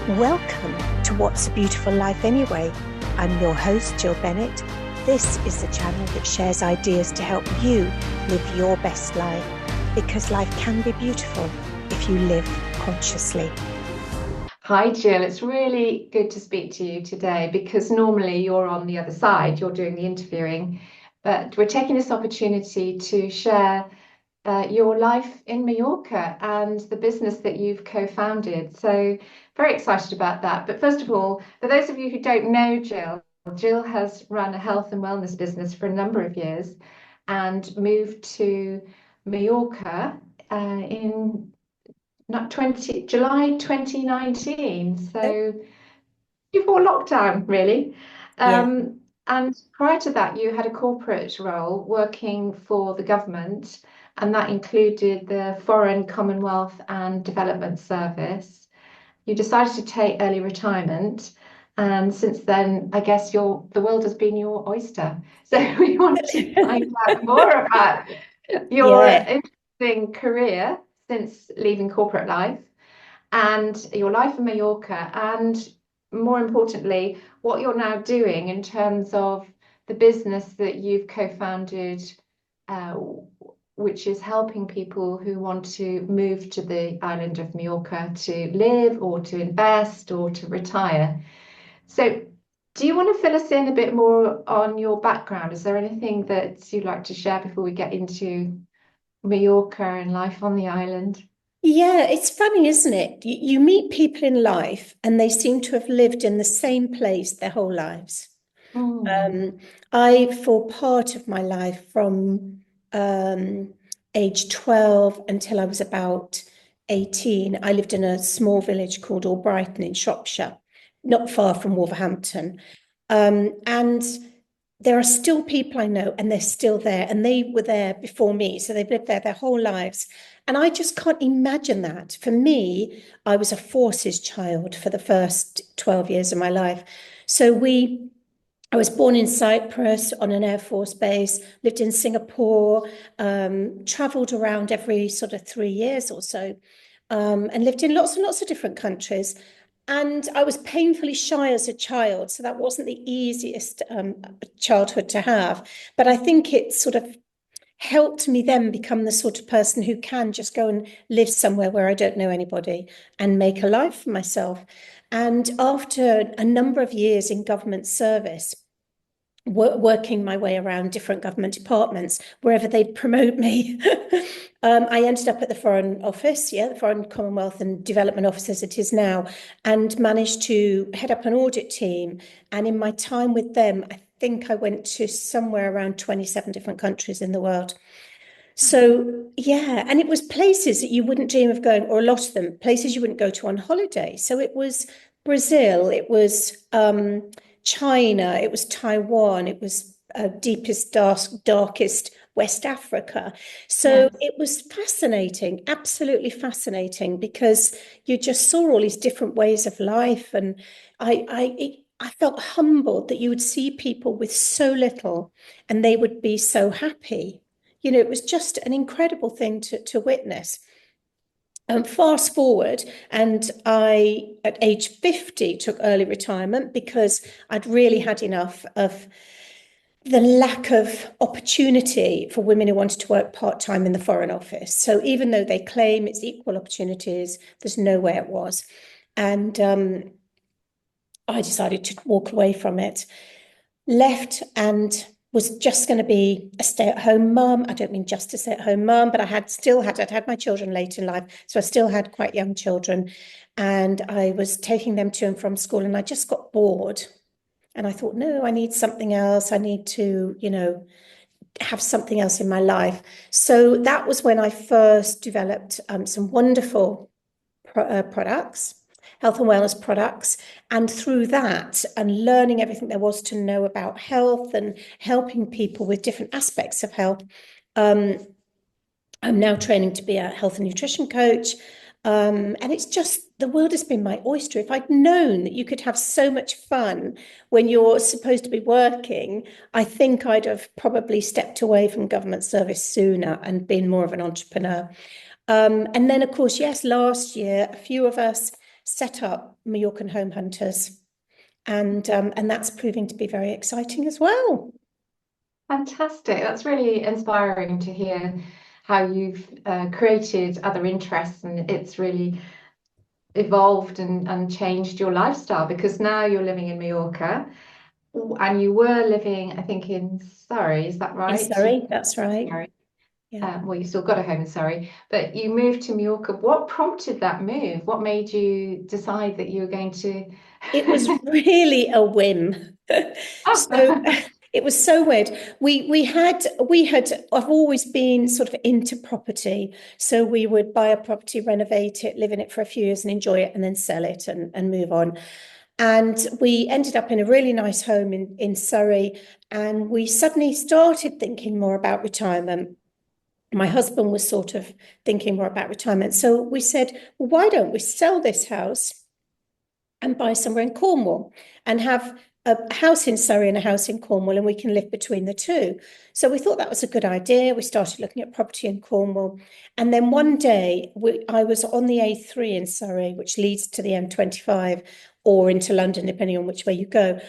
Welcome to What's a Beautiful Life Anyway? I'm your host, Jill Bennett. This is the channel that shares ideas to help you live your best life, because life can be beautiful if you live consciously. Hi, Jill. It's really good to speak to you today because normally you're on the other side, you're doing the interviewing, but we're taking this opportunity to share your life in Mallorca and the business that you've co-founded. So very excited about that. But first of all, for those of you who don't know Jill, Jill has run a health and wellness business for a number of years and moved to Mallorca in not 20 July 2019. So before lockdown, really. Yeah. And prior to that, you had a corporate role working for the government, and that included the Foreign, Commonwealth and Development Service. You decided to take early retirement, and since then, I guess the world has been your oyster. So we want to find out more about your Yeah. interesting career since leaving corporate life and your life in Mallorca, and more importantly, what you're now doing in terms of the business that you've co-founded, uh, which is helping people who want to move to the island of Mallorca to live or to invest or to retire. So, do you want to fill us in a bit more on your background? Is there anything that you'd like to share before we get into Mallorca and life on the island? Yeah, it's funny, isn't it? You meet people in life and they seem to have lived in the same place their whole lives. Mm. Um, for part of my life, from um, age 12 until I was about 18, I lived in a small village called Albrighton in Shropshire, not far from Wolverhampton. And there are still people I know, and they're still there, and they were there before me. So they've lived there their whole lives. And I just can't imagine that. For me, I was a forces child for the first 12 years of my life. So I was born in Cyprus on an Air Force base, lived in Singapore, traveled around every sort of 3 years or so, and lived in lots and lots of different countries. And I was painfully shy as a child, so that wasn't the easiest childhood to have. But I think it sort of helped me then become the sort of person who can just go and live somewhere where I don't know anybody and make a life for myself. And after a number of years in government service, working my way around different government departments, wherever they'd promote me. I ended up at the Foreign Office, the Foreign Commonwealth and Development Office as it is now, and managed to head up an audit team. And in my time with them, I think I went to somewhere around 27 different countries in the world. So, yeah, and it was places that you wouldn't dream of going, or a lot of them, places you wouldn't go to on holiday. So it was Brazil, it was China, it was Taiwan, it was deepest, darkest West Africa. So Yes. it was fascinating, absolutely fascinating, because you just saw all these different ways of life. And I felt humbled that you would see people with so little and they would be so happy. It was just an incredible thing to witness. Fast forward, and I, at age 50, took early retirement because I'd really had enough of the lack of opportunity for women who wanted to work part-time in the Foreign Office. So even though they claim it's equal opportunities, there's no way it was. And I decided to walk away from it, left, and was just going to be a stay-at-home mum. I don't mean just a stay-at-home mum, but I'd had my children late in life, so I still had quite young children, and I was taking them to and from school, and I just got bored. And I thought, no, I need something else. I need to, have something else in my life. So that was when I first developed some wonderful products, health and wellness products. And through that, and learning everything there was to know about health and helping people with different aspects of health, um, I'm now training to be a health and nutrition coach. And it's just, the world has been my oyster. If I'd known that you could have so much fun when you're supposed to be working, I think I'd have probably stepped away from government service sooner and been more of an entrepreneur. And then, of course, yes, last year, a few of us set up Mallorca Home Hunters, and that's proving to be very exciting as well. Fantastic. That's really inspiring to hear how you've created other interests and it's really evolved and changed your lifestyle because now you're living in Mallorca and you were living, I think, in Surrey. Is that In right? Surrey, that's right. Surrey. Yeah. Well, you still got a home in Surrey, but you moved to Mallorca. What prompted that move? What made you decide that you were going to? It was really a whim. So Oh. it was so weird. We had I've always been sort of into property. So we would buy a property, renovate it, live in it for a few years and enjoy it and then sell it and move on. And we ended up in a really nice home in Surrey. And we suddenly started thinking more about retirement. My husband was sort of thinking more about retirement. So we said, well, why don't we sell this house and buy somewhere in Cornwall and have a house in Surrey and a house in Cornwall, and we can live between the two. So we thought that was a good idea. We started looking at property in Cornwall. And then one day I was on the A3 in Surrey, which leads to the M25 or into London, depending on which way you go.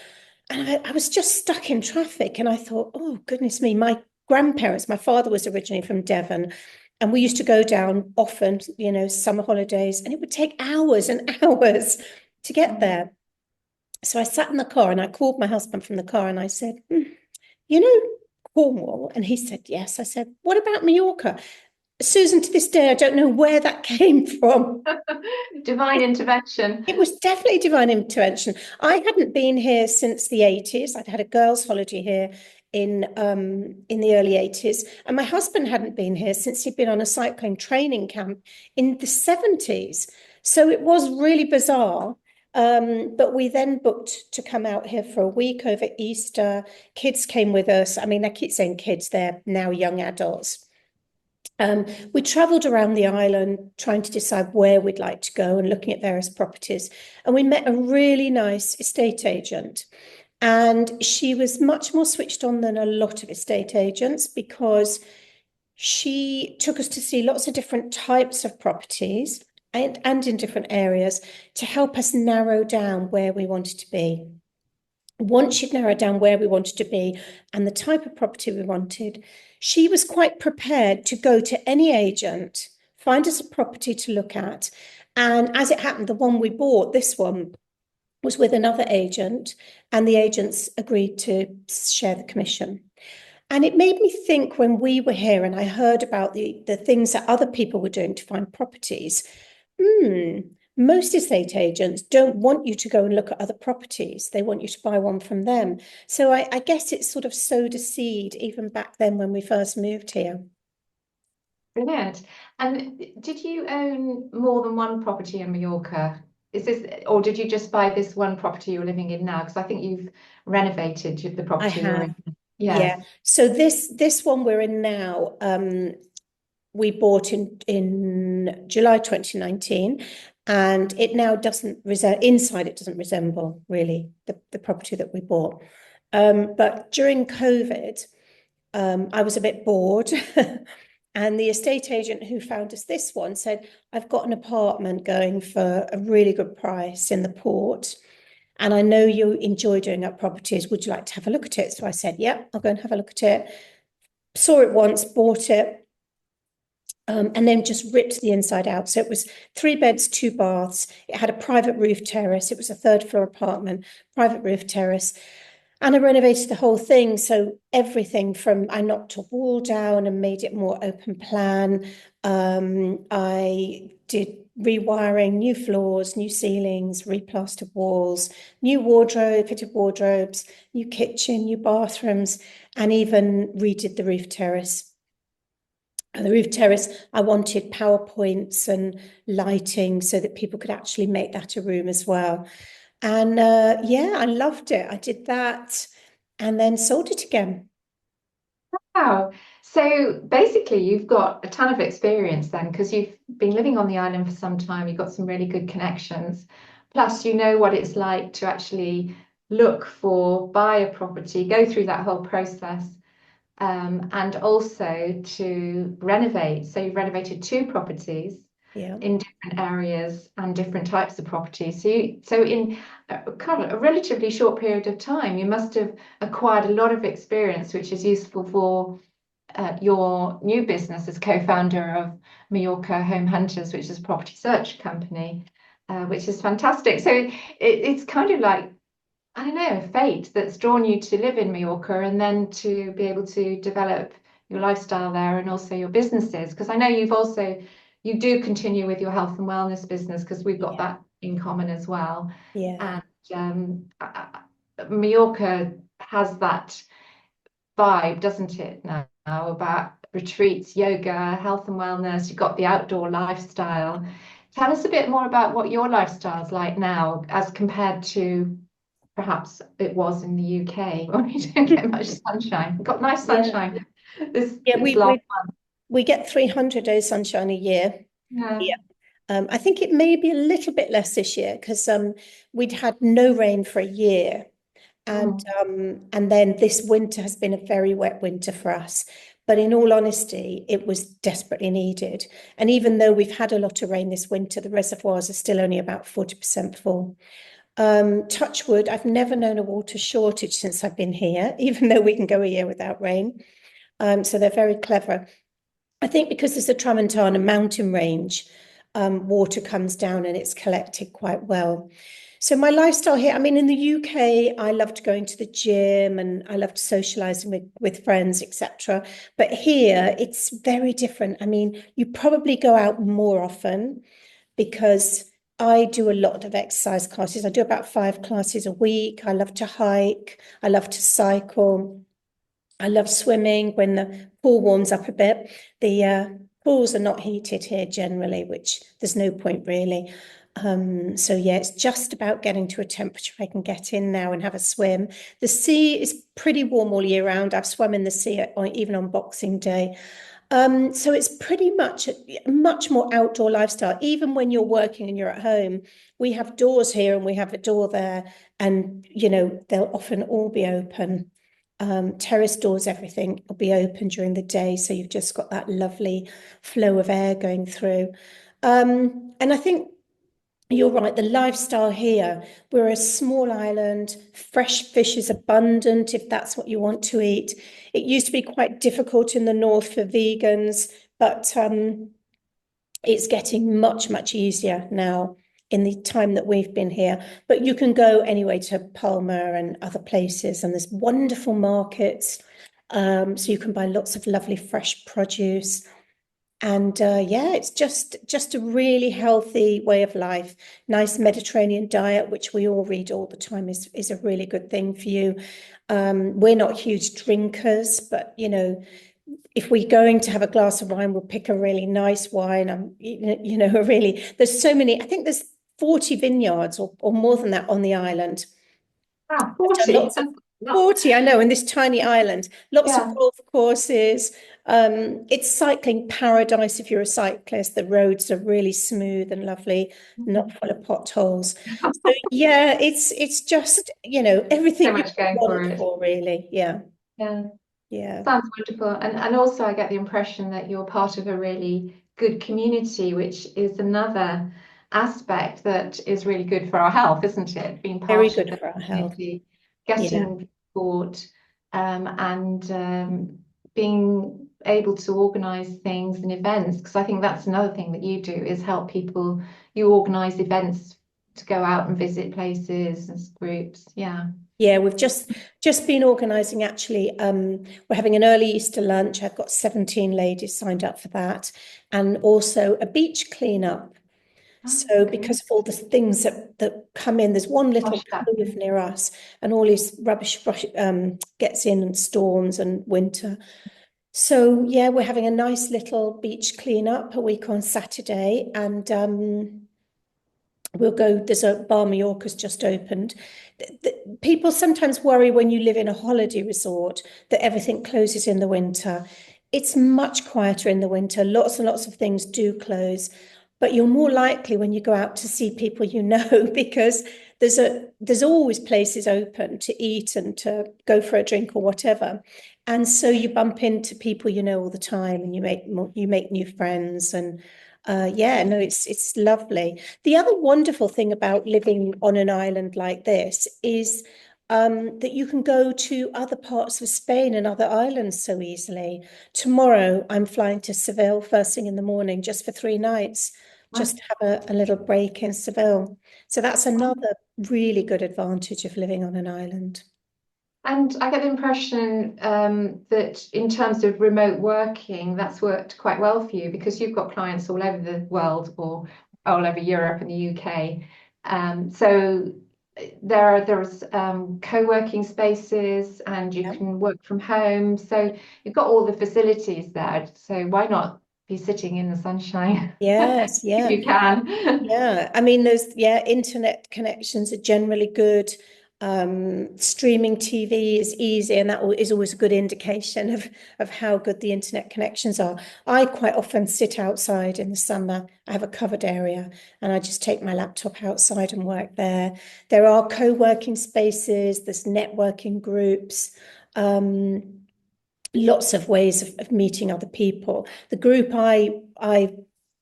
And I was just stuck in traffic. And I thought, oh, goodness me, my grandparents, my father was originally from Devon. And we used to go down often, summer holidays, and it would take hours and hours to get there. So I sat in the car and I called my husband from the car and I said, you know, Cornwall? And he said, yes. I said, what about Mallorca? Susan, to this day, I don't know where that came from. Divine intervention. It was definitely divine intervention. I hadn't been here since the 80s. I'd had a girls' holiday here in the early 80s. And my husband hadn't been here since he'd been on a cycling training camp in the 70s. So it was really bizarre. But we then booked to come out here for a week over Easter. Kids came with us. I mean, I keep saying kids, they're now young adults. We travelled around the island trying to decide where we'd like to go and looking at various properties. And we met a really nice estate agent. And she was much more switched on than a lot of estate agents because she took us to see lots of different types of properties and in different areas to help us narrow down where we wanted to be. Once she'd narrowed down where we wanted to be and the type of property we wanted, she was quite prepared to go to any agent, find us a property to look at. And as it happened, the one we bought, this one, was with another agent, and the agents agreed to share the commission. And it made me think when we were here and I heard about the things that other people were doing to find properties, most estate agents don't want you to go and look at other properties. They want you to buy one from them. So I guess it sort of sowed a seed even back then when we first moved here. Brilliant. And did you own more than one property in Mallorca? Or did you just buy this one property you're living in now? Because I think you've renovated the I property you're have. in. Yeah. Yes. So this one we're in now, we bought in July 2019, and it now doesn't inside it doesn't resemble really the property that we bought. But during COVID, I was a bit bored. And the estate agent who found us this one said, I've got an apartment going for a really good price in the port. And I know you enjoy doing up properties. Would you like to have a look at it? So I said, yeah, I'll go and have a look at it. Saw it once, bought it, and then just ripped the inside out. So it was 3 beds, 2 baths. It had a private roof terrace. It was a 3rd floor apartment, private roof terrace. And I renovated the whole thing. So everything from, I knocked a wall down and made it more open plan. I did rewiring, new floors, new ceilings, replastered walls, new wardrobe, fitted wardrobes, new kitchen, new bathrooms, and even redid the roof terrace. And the roof terrace, I wanted PowerPoints and lighting so that people could actually make that a room as well. And yeah, I loved it. I did that and then sold it again. Wow. So basically, you've got a ton of experience then, because you've been living on the island for some time. You've got some really good connections. Plus, you know what it's like to actually buy a property, go through that whole process, and also to renovate. So you've renovated 2 properties. Yeah. in different areas and different types of property. So in kind of a relatively short period of time, you must have acquired a lot of experience, which is useful for your new business as co-founder of Mallorca Home Hunters, which is a property search company, which is fantastic. So it's kind of like, I don't know, fate that's drawn you to live in Mallorca and then to be able to develop your lifestyle there and also your businesses. Because I know you do continue with your health and wellness business because we've got Yeah. that in common as well. Yeah. And Mallorca has that vibe, doesn't it, now about retreats, yoga, health and wellness. You've got the outdoor lifestyle. Tell us a bit more about what your lifestyle's like now as compared to perhaps it was in the UK when we don't get much sunshine. We've got nice Yeah. sunshine this Yeah. this last month. We get 300 days sunshine a year. Yeah. I think it may be a little bit less this year because we'd had no rain for a year. Mm. And then this winter has been a very wet winter for us. But in all honesty, it was desperately needed. And even though we've had a lot of rain this winter, the reservoirs are still only about 40% full. Touch wood, I've never known a water shortage since I've been here, even though we can go a year without rain. So they're very clever. I think because there's a Tramontana mountain range, water comes down and it's collected quite well. So my lifestyle here, I mean, in the UK, I loved going to the gym and I loved socializing with friends, etc. But here, it's very different. I mean, you probably go out more often because I do a lot of exercise classes. I do about 5 classes a week. I love to hike. I love to cycle. I love swimming when the pool warms up a bit. The pools are not heated here generally, which there's no point really. So yeah, it's just about getting to a temperature I can get in now and have a swim. The sea is pretty warm all year round. I've swum in the sea even on Boxing Day. So it's pretty much a much more outdoor lifestyle. Even when you're working and you're at home, we have doors here and we have a door there, and they'll often all be open. Terrace doors, everything will be open during the day, so you've just got that lovely flow of air going through. And I think you're right, the lifestyle here, we're a small island, fresh fish is abundant if that's what you want to eat. It used to be quite difficult in the north for vegans, but it's getting much, much easier now in the time that we've been here. But you can go anyway to Palma and other places, and there's wonderful markets. So you can buy lots of lovely fresh produce. And yeah, it's just a really healthy way of life. Nice Mediterranean diet, which we all read all the time, is a really good thing for you. We're not huge drinkers, but if we're going to have a glass of wine, we'll pick a really nice wine. Really, there's so many. I think there's 40 vineyards or more than that on the island. Ah, I've done 40. lots of 40, I know, in this tiny island. Lots of Yeah. golf courses. It's cycling paradise if you're a cyclist. The roads are really smooth and lovely, not full of potholes. So yeah, it's just, So everything you much going for want it. for, really. Yeah. Yeah. Yeah. Sounds wonderful. And also I get the impression that you're part of a really good community, which is another aspect that is really good for our health, isn't it? Being Very part of good a for our health. community, Yeah. getting support, and being able to organize things and events. Because I think that's another thing that you do is help people. You organize events to go out and visit places and groups. Yeah. Yeah, we've just been organising actually. We're having an early Easter lunch. I've got 17 ladies signed up for that, and also a beach cleanup. Oh, So okay. because of all the things that come in, there's one little Gosh, that. cove near us, and all this rubbish gets in and storms and winter. So yeah, we're having a nice little beach cleanup a week on Saturday, and we'll go. There's a bar Mallorca's just opened. People sometimes worry when you live in a holiday resort that everything closes in the winter. It's much quieter in the winter. Lots and lots of things do close, but you're more likely when you go out to see people because there's always places open to eat and to go for a drink or whatever. And so you bump into people all the time, and you make new friends, and Yeah, no, it's lovely. The other wonderful thing about living on an island like this is that you can go to other parts of Spain and other islands so easily. Tomorrow, I'm flying to Seville first thing in the morning just for 3 nights, just to have a little break in Seville. So that's another really good advantage of living on an island. And I get the impression that in terms of remote working, that's worked quite well for you because you've got clients all over the world or all over Europe and the UK. So there's co-working spaces and you Yeah. can work from home. So you've got all the facilities there. So why not be sitting in the sunshine Yes, if yeah. you can? Yeah, I mean, internet connections are generally good. Streaming TV is easy, and is always a good indication of how good the internet connections are. I quite often sit outside in the summer. I have a covered area, and I just take my laptop outside and work there. There are co-working spaces, there's networking groups, lots of ways of meeting other people. The group I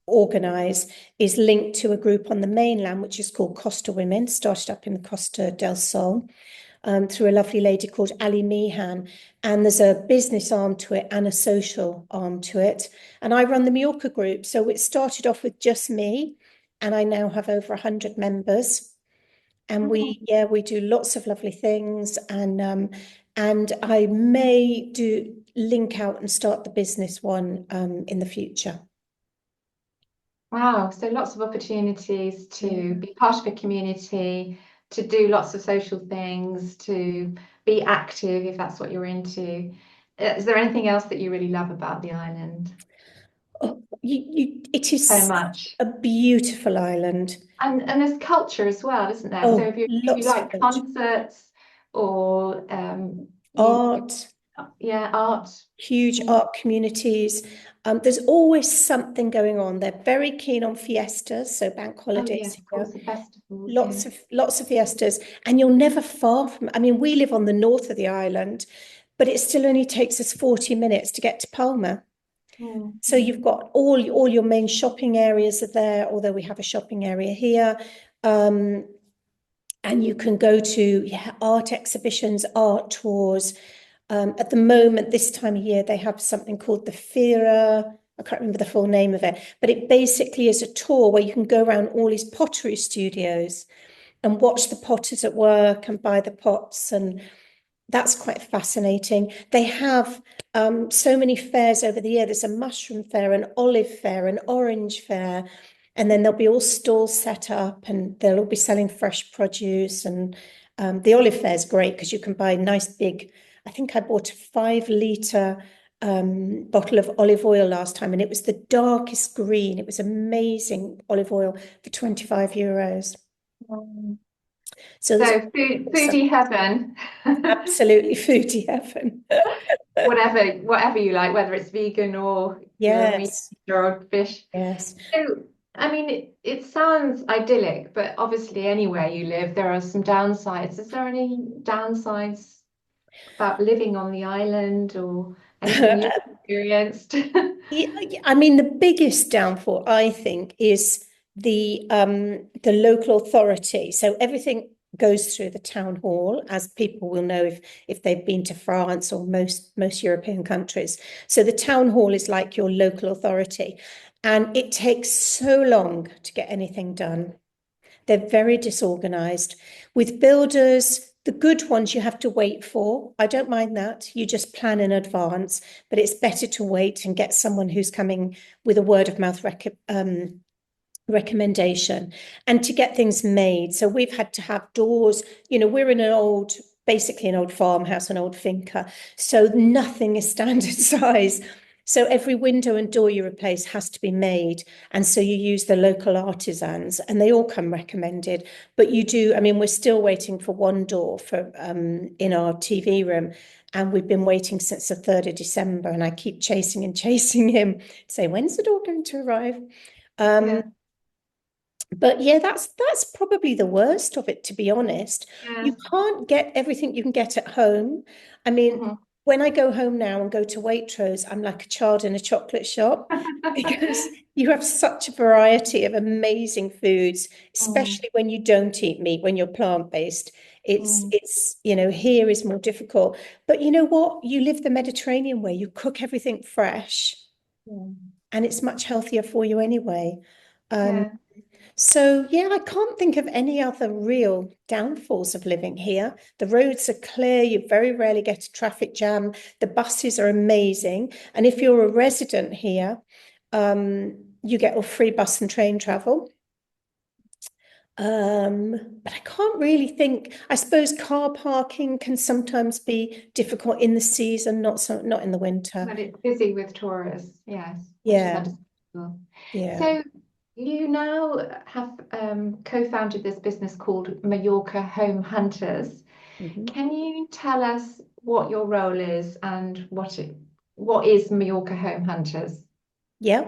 organise is linked to a group on the mainland, which is called Costa Women, started up in the Costa del Sol, through a lovely lady called Ali Meehan. And there's a business arm to it and a social arm to it. And I run the Mallorca group. So it started off with just me, and I now have over 100 members. And we do lots of lovely things. And I may do link out and start the business one in the future. Wow, so lots of opportunities to Yeah. be part of a community, to do lots of social things, to be active if that's what you're into. Is there anything else that you really love about the island? Oh, it So is much. a beautiful island. And there's culture as well, isn't there? So Oh, if you lots of like culture. concerts or you Art, yeah, art. huge Mm. art communities. There's always something going on. They're very keen on fiestas, so bank Oh yes, holidays of here. course, the festivals, yeah. Lots of fiestas, and you're never far from. I mean, we live on the north of the island, but it still only takes us 40 minutes to get to Palma. Mm, So you've mm. got all your main shopping areas are there, although we have a shopping area here. Um, and you can go to art exhibitions, art tours. At the moment, this time of year, they have something called the Fira. I can't remember the full name of it, but it basically is a tour where you can go around all these pottery studios and watch the potters at work and buy the pots, and that's quite fascinating. They have so many fairs over the year. There's a mushroom fair, an olive fair, an orange fair, and then there'll be all stalls set up, and they'll all be selling fresh produce. And the olive fair is great because you can buy nice big. I think I bought a 5 litre bottle of olive oil last time, and it was the darkest green. It was amazing olive oil for €25. Mm. So there's So foodie heaven. absolutely foodie heaven. Whatever you like, whether it's vegan or you're a meat Yes, eater or fish. yes. So, I mean, it sounds idyllic, but obviously anywhere you live, there are some downsides. Is there any downsides about living on the island or anything you've experienced? Yeah, yeah, I mean, the biggest downfall, I think, is the local authority. So everything goes through the town hall, as people will know if they've been to France or most European countries. So the town hall is like your local authority, and it takes so long to get anything done. They're very disorganized. With builders, the good ones you have to wait for. I don't mind that. You just plan in advance, but it's better to wait and get someone who's coming with a word of mouth recommendation and to get things made. So we've had to have doors, we're in basically an old farmhouse, an old finca. So nothing is standard size. So every window and door you replace has to be made. And so you use the local artisans and they all come recommended. But you do, I mean, we're still waiting for one door for in our TV room. And we've been waiting since the 3rd of December. And I keep chasing and chasing him to say, when's the door going to arrive? Yeah, But yeah, that's probably the worst of it, to be honest. You yeah. can't get everything you can get at home. I mean, Mhm. when I go home now and go to Waitrose, I'm like a child in a chocolate shop because You have such a variety of amazing foods, Mm, especially when you don't eat meat, when you're plant-based. mm, Here is more difficult. But you know what? You live the Mediterranean way. You cook everything fresh, mm. and it's much healthier for you anyway. Um, Yeah. so yeah, I can't think of any other real downfalls of living here. The roads are clear, you very rarely get a traffic jam. The buses are amazing. And if you're a resident here, you get all free bus and train travel. But I can't really think. I suppose car parking can sometimes be difficult in the season, not in the winter. When it's busy with tourists, yes, which is Yeah, understandable. yeah. So you now have co-founded this business called Mallorca Home Hunters. Mhm. Can you tell us what your role is and what is Mallorca Home Hunters? Yeah.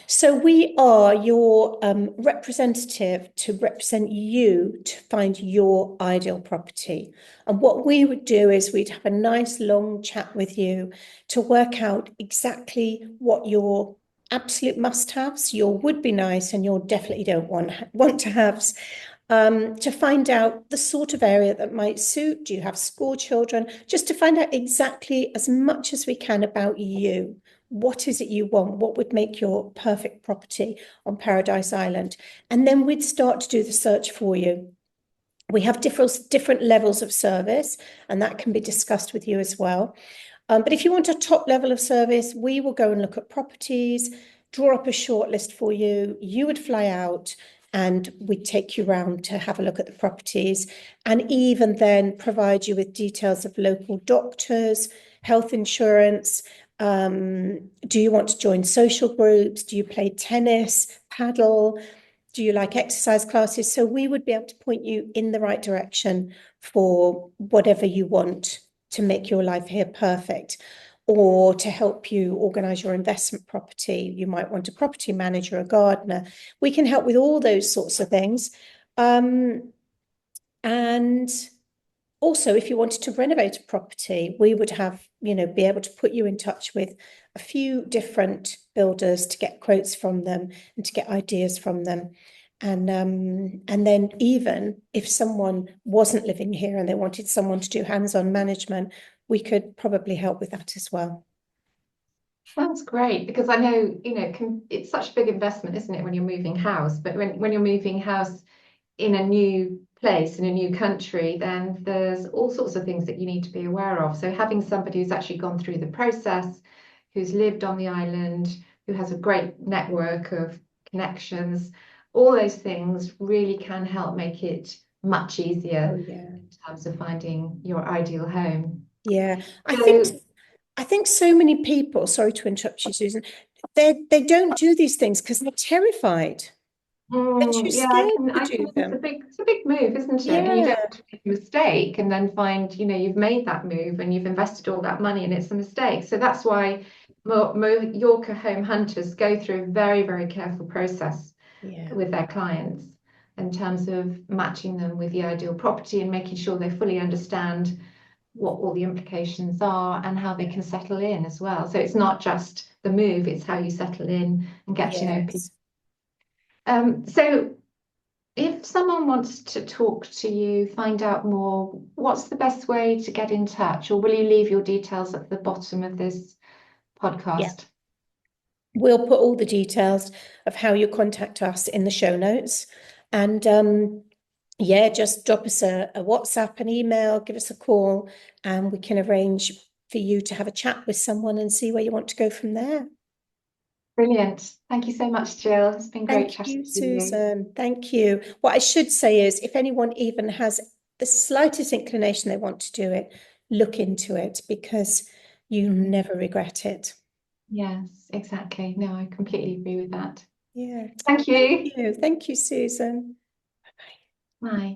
So we are your representative to represent you to find your ideal property. And what we would do is we'd have a nice long chat with you to work out exactly what your absolute must-haves, your would be nice, and your definitely don't want to haves, to find out the sort of area that might suit. Do you have school children? Just to find out exactly as much as we can about you. What is it you want? What would make your perfect property on Paradise Island? And then we'd start to do the search for you. We have different levels of service, and that can be discussed with you as well. But if you want a top level of service, we will go and look at properties, draw up a short list for you. You would fly out and we'd take you round to have a look at the properties and even then provide you with details of local doctors, health insurance. Do you want to join social groups? Do you play tennis, paddle? Do you like exercise classes? So we would be able to point you in the right direction for whatever you want to make your life here perfect, or to help you organize your investment property. You might want a property manager, a gardener. We can help with all those sorts of things. And also, if you wanted to renovate a property, we would have, be able to put you in touch with a few different builders to get quotes from them and to get ideas from them. And then even if someone wasn't living here and they wanted someone to do hands-on management, we could probably help with that as well. Sounds great because I know, it's such a big investment, isn't it, when you're moving house? But when you're moving house in a new place, in a new country, then there's all sorts of things that you need to be aware of. So having somebody who's actually gone through the process, who's lived on the island, who has a great network of connections, all those things really can help make it much easier Oh yeah. in terms of finding your ideal home. Yeah. So, I think so many people, sorry to interrupt you, Susan, they don't do these things because they're terrified. They're too yeah, scared to I can, do them. it's a big move, isn't it? And you don't Yeah. want to make a mistake and then find, you've made that move and you've invested all that money and it's a mistake. So that's why Mallorca Home Hunters go through a very, very careful process Yeah. with their clients in terms of matching them with the ideal property and making sure they fully understand what all the implications are and how they can settle in as well. So it's not just the move, it's how you settle in and get to know people. Yes. So if someone wants to talk to you, find out more, what's the best way to get in touch? Or will you leave your details at the bottom of this Yeah. podcast? We'll put all the details of how you contact us in the show notes. And yeah, just drop us a WhatsApp, an email, give us a call, and we can arrange for you to have a chat with someone and see where you want to go from there. Brilliant. Thank you so much, Jill. It's been great Thank chatting you, to you. Susan. Thank you. What I should say is, if anyone even has the slightest inclination they want to do it, look into it because you never regret it. Yes, exactly. No, I completely agree with that. Yeah. Thank Thank you. you. Thank you, Susan. Bye. Bye.